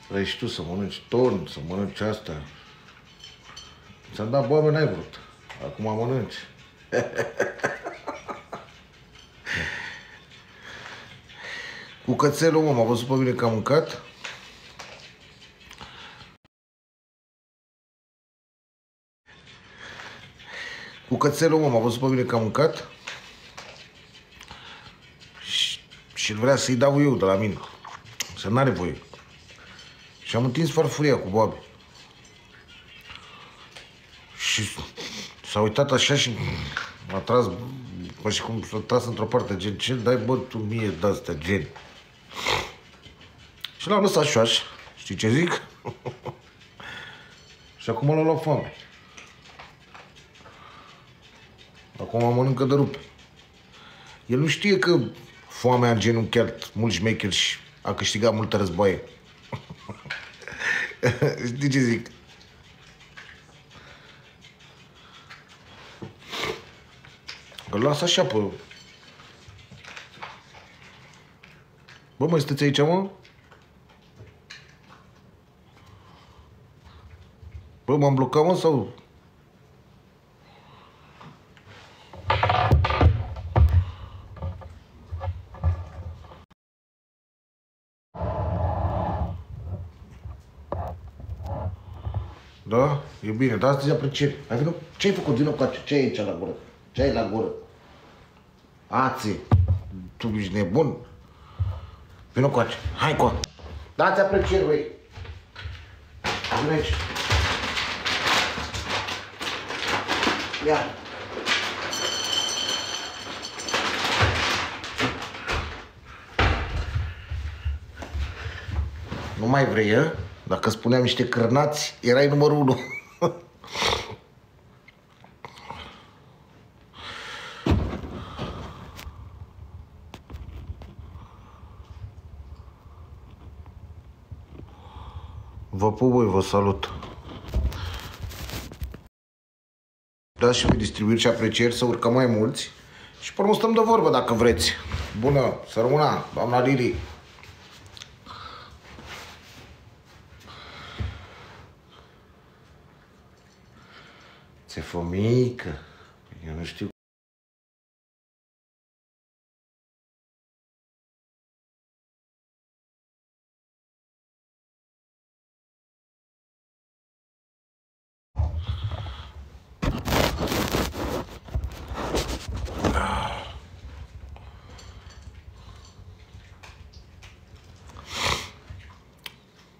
Vrei și tu să mănânci torn, să mănânci asta. Ți-am dat boabe, n-ai vrut. Acum mănânci. Cu cățelul, mă, m-a văzut pe mine că am mâncat. Cu cățelul, mă, m-a văzut pe mine că am mâncat. Și vrea să-i dau eu de la mine. Să n-are voie. Și am întins farfuria cu boabe. Și s-a uitat așa și m-a tras, bă, și cum s-a tras într-o parte, gen, ce dai, bă, tu mie de-astea, gen. Și l-am lăsat șoaș, știi ce zic? Și acum l-a luat foame. Acum mănâncă de rupe. El nu știe că foamea a îngenunchiat mulți șmecheri și a câștigat multe războaie. Știi ce zic? Îl las așa pe... Bă, mai stăți aici, mă? Bă, m-am blocat, mă, sau... Da? E bine, dar astăzi aprecieri. Hai, vină. Ce-ai făcut? Vină cu ce ai aici la gură? Ce ai la gură? Ații, tu ești nebun? Vină cu aici. Hai cu. Dați aprecieri, băi. Vină aici. Ia. Nu mai vrei, a? Dacă spuneam niște cârnați, erai numărul 1. Vă pup, băi, vă salut. Dați și distribuiri și aprecieri să urcăm mai mulți. Și pe urmă stăm de vorbă dacă vreți. Bună, să rămână, doamna Lili. Ți-e fomică? Eu nu știu.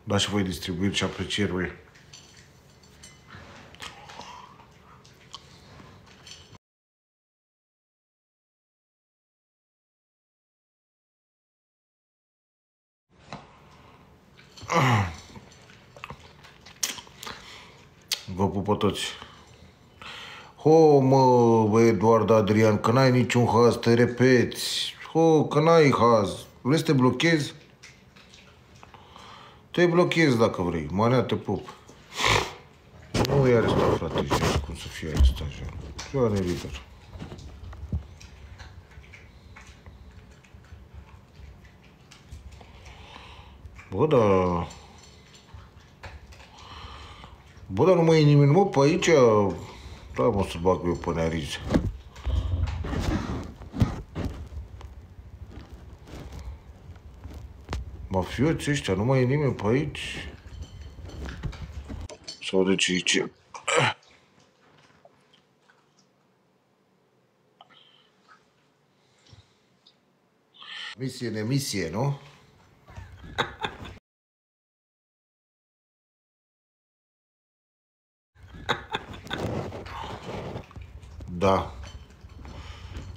Da și voi distribuiri și aprecieri, băi. Vă pupă toți. Ho, mă, Eduard Adrian, că n-ai niciun haz, te repeți. Ho, că n-ai haz. Vrei să te blochezi? Te blochezi dacă vrei. Manea, te pup. Nu e arestat, frate, și cum să fie arestat așa. Eu ne liber. Bă, da... Bă, dar nu mai e nimeni, mă, pe aici... Da, mă, să bag eu pe nariz. Mafioți ăștia, nu mai e nimeni pe aici? Sau de ce zice? Misie, nemisie, nu? Da.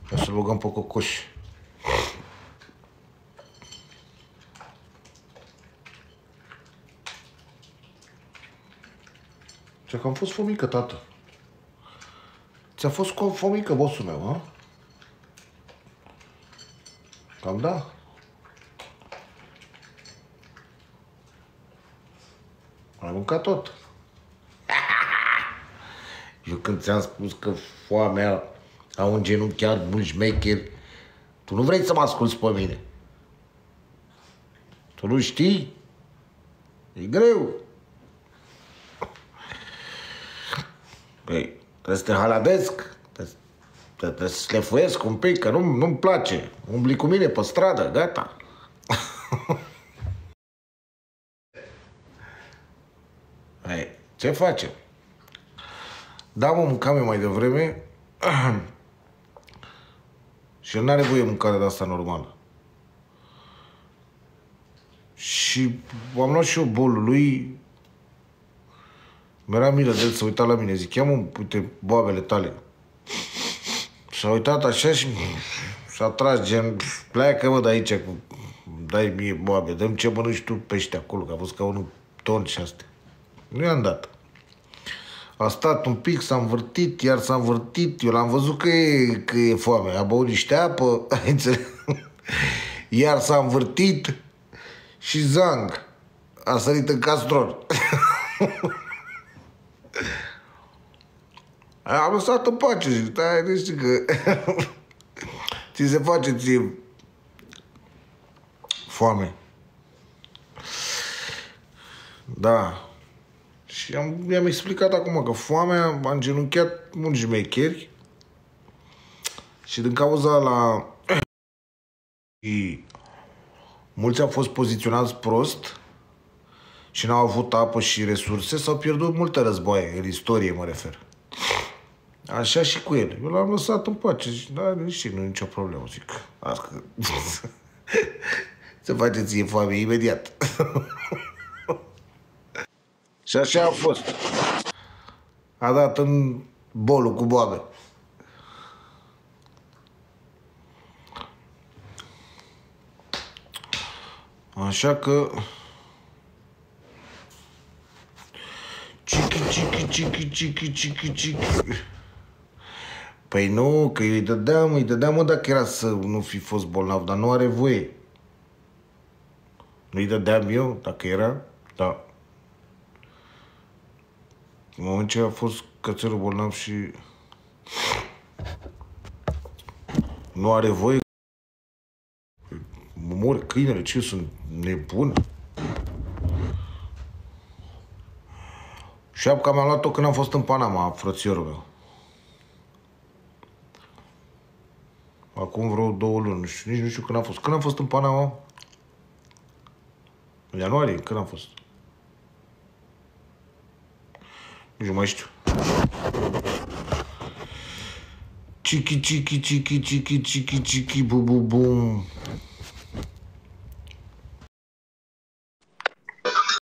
Hai să-l băgăm pe cocoș. Ți-a cam fost fomică, tată. Ți-a fost fomică, bossul meu, a? Cam da. Ai mâncat tot. Eu când ți-am spus că foamea a un genunchiar bun șmecher, tu nu vrei să mă asculți pe mine. Tu nu știi? E greu. Păi, trebuie să te haladesc, trebuie să șlefuiesc un pic, că nu-mi place. Umbli cu mine pe stradă, gata. Hai, ce facem? Da, mă, mâncam eu mai devreme și el n-are voie mâncare de asta normală. Și am luat și eu bolul lui. Mi-era milă de el, să uita la mine. Zic, ia-mă, uite, boabele tale. S-a uitat așa și s-a tras gen, pleacă, mă, de aici, dai mie boabe, dă-mi ce mănânci tu pește acolo, că a fost ca unul ton și astea. Nu i-am dat. A stat un pic, s-a învârtit, iar s-a învârtit. Eu l-am văzut că e foame. A băut niște apă, ai înțeles? Iar s-a învârtit și zang. A sărit în castron. Am lăsat în pace. Zic, stai, nu știu că ți se face ție foame. Da. Și i-am explicat acum că foamea a îngenunchiat mulți șmecheri și din cauza la mulți au fost poziționați prost și n-au avut apă și resurse, s-au pierdut multe războaie, în istorie mă refer. Așa și cu el. Eu l-am lăsat în pace și da, nici nu e nicio problemă, zic. Asta se face ție foame imediat. Și așa a fost. A dat în bolul cu boabe. Așa că... Cichi. Păi nu, că eu îi dădeam, mă, dacă era să nu fi fost bolnav, dar nu are voie. Nu-i dădeam eu, dacă era, da. În moment ce a fost cățelul bolnav și nu are voie, mă mor câinele, ce sunt nebun? Șapca mi-a luat-o când am fost în Panama, frățiorul meu. Acum vreo 2 luni, nici nu știu când am fost. Când am fost în Panama? În ianuarie, când am fost? Nici nu mai știu. Cichi, bu, bu, bum.